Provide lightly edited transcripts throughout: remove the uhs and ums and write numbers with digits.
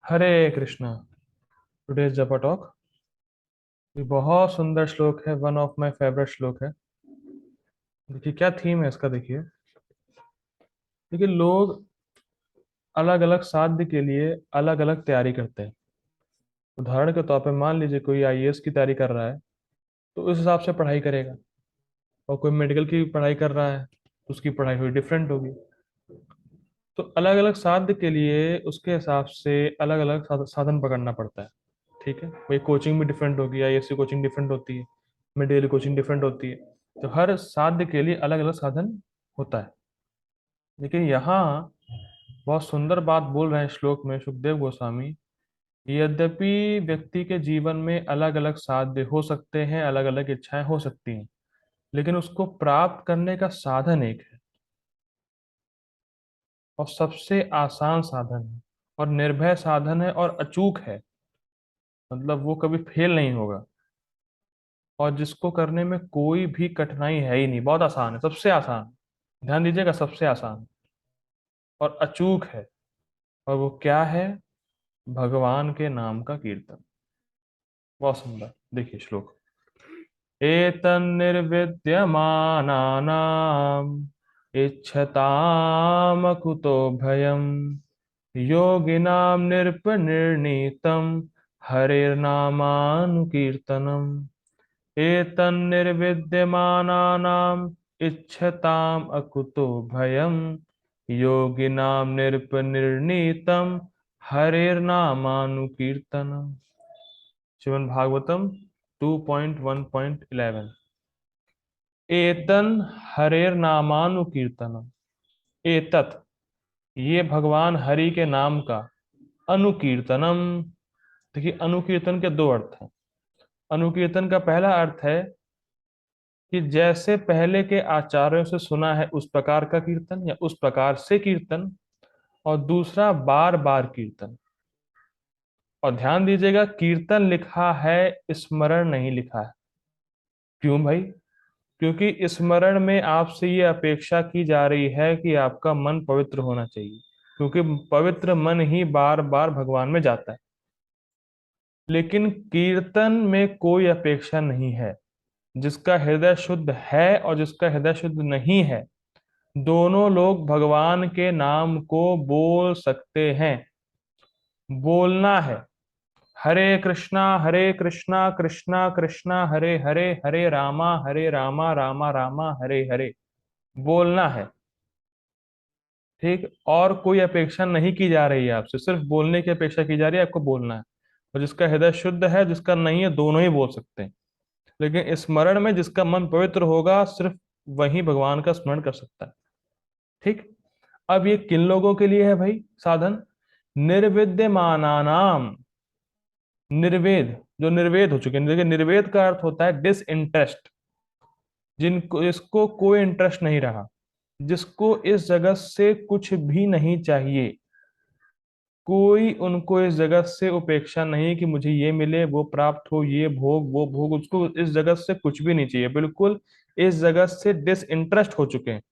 हरे Krishna. Today's जपा talk. ये बहुत सुंदर श्लोक है, वन ऑफ माय फेवरेट श्लोक है। देखिए क्या थीम है इसका। देखिए देखिए लोग अलग अलग साध्य के लिए अलग अलग तैयारी करते हैं। उदाहरण के तौर पे मान लीजिए कोई आईएएस की तैयारी कर रहा है तो उस हिसाब से पढ़ाई करेगा, और कोई मेडिकल की पढ़ाई कर रहा है तो उसकी पढ़ाई थोड़ी डिफरेंट होगी। तो अलग अलग साध्य के लिए उसके हिसाब से अलग अलग साधन पकड़ना पड़ता है। ठीक है, वही कोचिंग भी डिफरेंट होगी, आईएएस की कोचिंग डिफरेंट होती है, मेडिकल कोचिंग डिफरेंट होती है। तो हर साध्य के लिए अलग अलग साधन होता है। लेकिन यहाँ बहुत सुंदर बात बोल रहे हैं श्लोक में सुखदेव गोस्वामी। यद्यपि व्यक्ति के जीवन में अलग अलग साध्य हो सकते हैं, अलग अलग इच्छाएं हो सकती हैं, लेकिन उसको प्राप्त करने का साधन एक है, और सबसे आसान साधन है, और निर्भय साधन है, और अचूक है। मतलब वो कभी फेल नहीं होगा, और जिसको करने में कोई भी कठिनाई है ही नहीं, बहुत आसान है, सबसे आसान। ध्यान दीजिएगा, सबसे आसान और अचूक है। और वो क्या है? भगवान के नाम का कीर्तन। बहुत सुंदर। देखिए श्लोक। एतन्निर्विद्यमानानाम् इच्छतामकुतो भयम् योगिनां निर्निर्णीतं हरेर्नामानुकीर्तनम्। एतन्निर्विद्यमानानाम् इच्छताम् अकुतो भयम् योगिनां निर्निर्णीतं हरेर्नामानुकीर्तनम्। श्रीमद् भागवतम 2.1.11। एतन हरेर नामानुकीर्तनम। एतत, ये भगवान हरि के नाम का, अनुकीर्तनम। देखिए अनुकीर्तन के दो अर्थ हैं। अनुकीर्तन का पहला अर्थ है कि जैसे पहले के आचार्यों से सुना है उस प्रकार का कीर्तन या उस प्रकार से कीर्तन। और दूसरा बार बार कीर्तन। और ध्यान दीजिएगा, कीर्तन लिखा है, स्मरण नहीं लिखा है। क्यों भाई? क्योंकि स्मरण में आपसे ये अपेक्षा की जा रही है कि आपका मन पवित्र होना चाहिए, क्योंकि पवित्र मन ही बार बार भगवान में जाता है। लेकिन कीर्तन में कोई अपेक्षा नहीं है। जिसका हृदय शुद्ध है और जिसका हृदय शुद्ध नहीं है, दोनों लोग भगवान के नाम को बोल सकते हैं। बोलना है। हरे कृष्णा कृष्णा कृष्णा हरे हरे, हरे रामा रामा रामा हरे हरे। बोलना है। ठीक, और कोई अपेक्षा नहीं की जा रही है आपसे, सिर्फ बोलने की अपेक्षा की जा रही है, आपको बोलना है। और जिसका हृदय शुद्ध है, जिसका नहीं है, दोनों ही बोल सकते हैं। लेकिन स्मरण में जिसका मन पवित्र होगा, सिर्फ वही भगवान का स्मरण कर सकता है। ठीक। अब ये किन लोगों के लिए है भाई साधन? निर्विद्यमानानाम। निर्वेद, जो निर्वेद हो चुके हैं। देखिए निर्वेद का अर्थ होता है डिस इंटरेस्ट। जिनको, इसको कोई इंटरेस्ट नहीं रहा, जिसको इस जगत से कुछ भी नहीं चाहिए। कोई उनको इस जगत से उपेक्षा नहीं कि मुझे ये मिले, वो प्राप्त हो, ये भोग वो भोग। उसको इस जगत से कुछ भी नहीं चाहिए, बिल्कुल इस जगत से डिसइंटरेस्ट हो चुके हैं।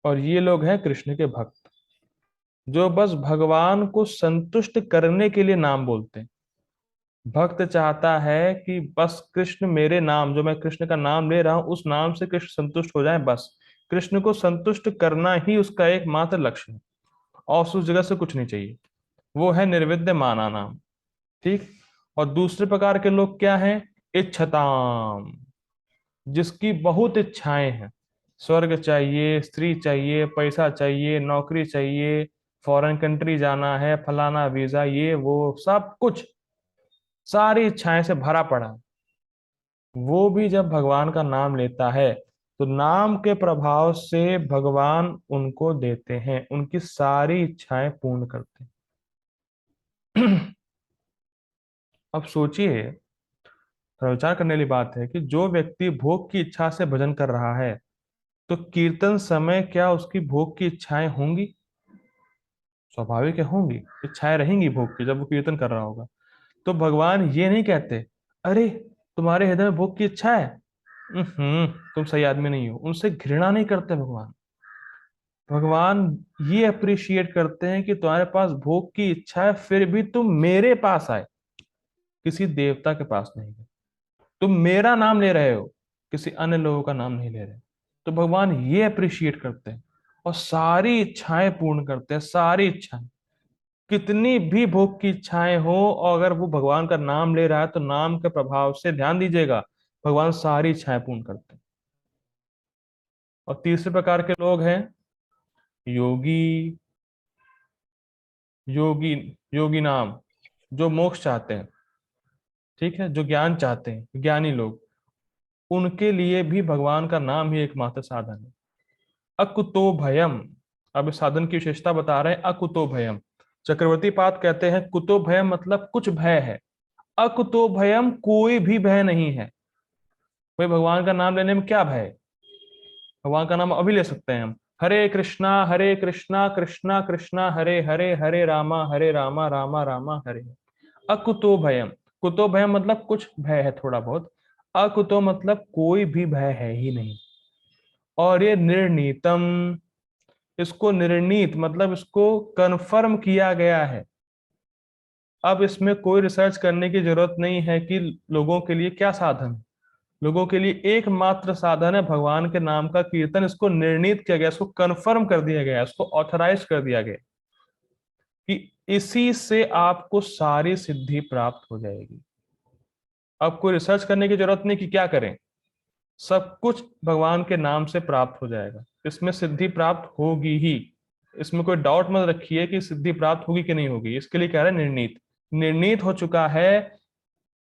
और ये लोग हैं कृष्ण के भक्त, जो बस भगवान को संतुष्ट करने के लिए नाम बोलते हैं। भक्त चाहता है कि बस कृष्ण मेरे नाम, जो मैं कृष्ण का नाम ले रहा हूं, उस नाम से कृष्ण संतुष्ट हो जाए बस। कृष्ण को संतुष्ट करना ही उसका एकमात्र लक्ष्य है, और उस जगत से कुछ नहीं चाहिए। वो है निर्विद्य माना नाम। ठीक। और दूसरे प्रकार के लोग क्या हैं? इच्छताम। जिसकी बहुत इच्छाएं हैं। स्वर्ग चाहिए, स्त्री चाहिए, पैसा चाहिए, नौकरी चाहिए, फॉरेन कंट्री जाना है, फलाना वीजा, ये वो सब कुछ, सारी इच्छाएं से भरा पड़ा है। वो भी जब भगवान का नाम लेता है, तो नाम के प्रभाव से भगवान उनको देते हैं, उनकी सारी इच्छाएं पूर्ण करते हैं। अब सोचिए, थोड़ा विचार करने वाली बात है कि जो व्यक्ति भोग की इच्छा से भजन कर रहा है, तो कीर्तन समय क्या उसकी भोग की इच्छाएं होंगी? स्वाभाविक है, होंगी। इच्छाएं रहेंगी भोग की जब वो कीर्तन कर रहा होगा। तो भगवान ये नहीं कहते, अरे तुम्हारे हृदय में भोग की इच्छा है, तुम सही आदमी नहीं हो। उनसे घृणा नहीं करते भगवान। भगवान ये अप्रिशिएट करते हैं कि तुम्हारे पास भोग की इच्छा है, फिर भी तुम मेरे पास आए, किसी देवता के पास नहीं गए। तुम मेरा नाम ले रहे हो, किसी अन्य लोगों का नाम नहीं ले रहे। तो भगवान ये अप्रिशिएट करते हैं और सारी इच्छाएं पूर्ण करते हैं, सारी इच्छाएं। कितनी भी भोग की इच्छाएं हो, और अगर वो भगवान का नाम ले रहा है तो नाम के प्रभाव से ध्यान दीजिएगा, भगवान सारी इच्छाएं पूर्ण करते हैं। और तीसरे प्रकार के लोग हैं योगी। योगी, योगी नाम, जो मोक्ष चाहते हैं, ठीक है, जो ज्ञान चाहते हैं, ज्ञानी लोग, उनके लिए भी भगवान का नाम ही एकमात्र साधन है। अकुतो भयम, अब इस साधन की विशेषता बता रहे हैं। अकुतो भयम, चक्रवर्ती पाद कहते हैं कुतो भयम मतलब कुछ भय है, अकुतो भयम कोई भी भय नहीं है। भाई भगवान का नाम लेने में क्या भय है? भगवान का नाम अभी ले सकते हैं हम। हरे कृष्णा कृष्णा कृष्णा हरे हरे, हरे रामा रामा रामा हरे हरे। अकुतो भयम, कुतो भयम मतलब कुछ भय है थोड़ा बहुत, अकुतो मतलब कोई भी भय है ही नहीं। और ये निर्णीतम, इसको निर्णीत मतलब इसको कंफर्म किया गया है। अब इसमें कोई रिसर्च करने की जरूरत नहीं है कि लोगों के लिए क्या साधन है। लोगों के लिए एकमात्र साधन है भगवान के नाम का कीर्तन। इसको निर्णीत किया गया, इसको कंफर्म कर दिया गया, इसको ऑथराइज कर दिया गया कि इसी से आपको सारी सिद्धि प्राप्त हो जाएगी। अब कोई रिसर्च करने की जरूरत नहीं कि क्या करें, सब कुछ भगवान के नाम से प्राप्त हो जाएगा। इसमें सिद्धि प्राप्त होगी ही, इसमें कोई डाउट मत रखिए कि सिद्धि प्राप्त होगी कि नहीं होगी। इसके लिए कह रहे हैं निर्णीत, निर्णीत हो चुका है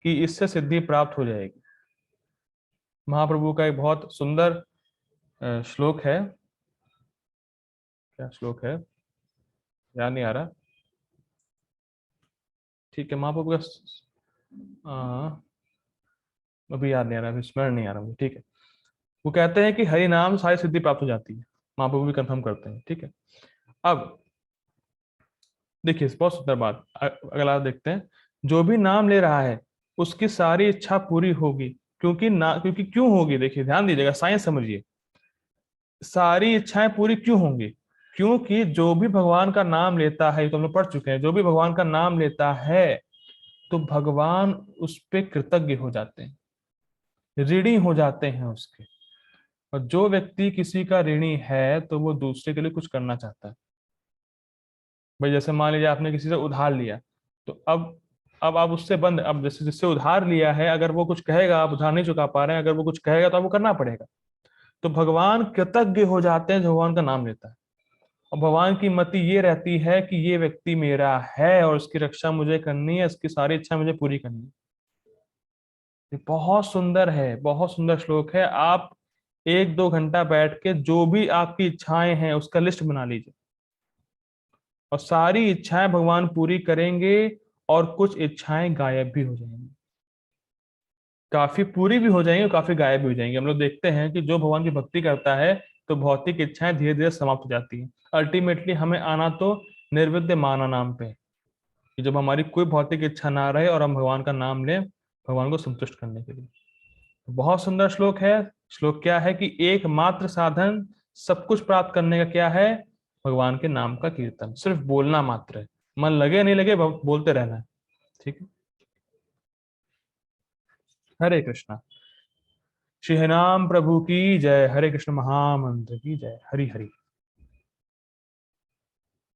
कि इससे सिद्धि प्राप्त हो जाएगी। महाप्रभु का एक बहुत सुंदर श्लोक है। क्या श्लोक है, याद नहीं आ रहा। ठीक है, महाप्रभु का अभी याद नहीं आ रहा, अभी स्मरण नहीं आ रहा मुझे। ठीक है, वो कहते हैं कि हरि नाम सारी सिद्धि प्राप्त हो जाती है। महाप्रभु भी कंफर्म करते हैं। ठीक है, अब देखिए बहुत सुंदर बात, अगला देखते हैं। जो भी नाम ले रहा है उसकी सारी इच्छा पूरी होगी। क्योंकि क्यों होगी, देखिए ध्यान दीजिएगा, साइंस समझिए। सारी इच्छाएं पूरी क्यों होंगी? क्योंकि जो भी भगवान का नाम लेता है, ये तो हम लोग पढ़ चुके हैं, जो भी भगवान का नाम लेता है तो भगवान उस पे कृतज्ञ हो जाते हैं, ऋणी हो जाते हैं उसके। और जो व्यक्ति किसी का ऋणी है तो वो दूसरे के लिए कुछ करना चाहता है। भाई जैसे मान लीजिए आपने किसी से उधार लिया, तो अब आप उससे बंद, अब जैसे जिससे उधार लिया है, अगर वो कुछ कहेगा, आप उधार नहीं चुका पा रहे हैं, अगर वो कुछ कहेगा तो आपको करना पड़ेगा। तो भगवान कृतज्ञ हो जाते हैं जो भगवान का नाम लेता है। और भगवान की मति ये रहती है कि ये व्यक्ति मेरा है और इसकी रक्षा मुझे करनी है, इसकी सारी इच्छा मुझे पूरी करनी है। ये बहुत सुंदर है, बहुत सुंदर श्लोक है। आप एक दो घंटा बैठ के जो भी आपकी इच्छाएं हैं उसका लिस्ट बना लीजिए, और सारी इच्छाएं भगवान पूरी करेंगे, और कुछ इच्छाएं गायब भी हो जाएंगी। काफी पूरी भी हो जाएंगी और काफी गायब भी हो जाएंगी। हम लोग देखते हैं कि जो भगवान की भक्ति करता है तो भौतिक इच्छाएं धीरे धीरे समाप्त हो जाती हैं। अल्टीमेटली हमें आना तो निर्विद्य माना नाम पे है, कि जब हमारी कोई भौतिक इच्छा ना रहे और हम भगवान का नाम लें भगवान को संतुष्ट करने के लिए। बहुत सुंदर श्लोक है। श्लोक क्या है कि एकमात्र साधन सब कुछ प्राप्त करने का क्या है? भगवान के नाम का कीर्तन, सिर्फ बोलना मात्र है। मन लगे नहीं लगे बोलते रहना है। ठीक है, हरे कृष्णा। श्री हरिनाम प्रभु की जय, हरे कृष्ण महामंत्र की जय, हरि हरि।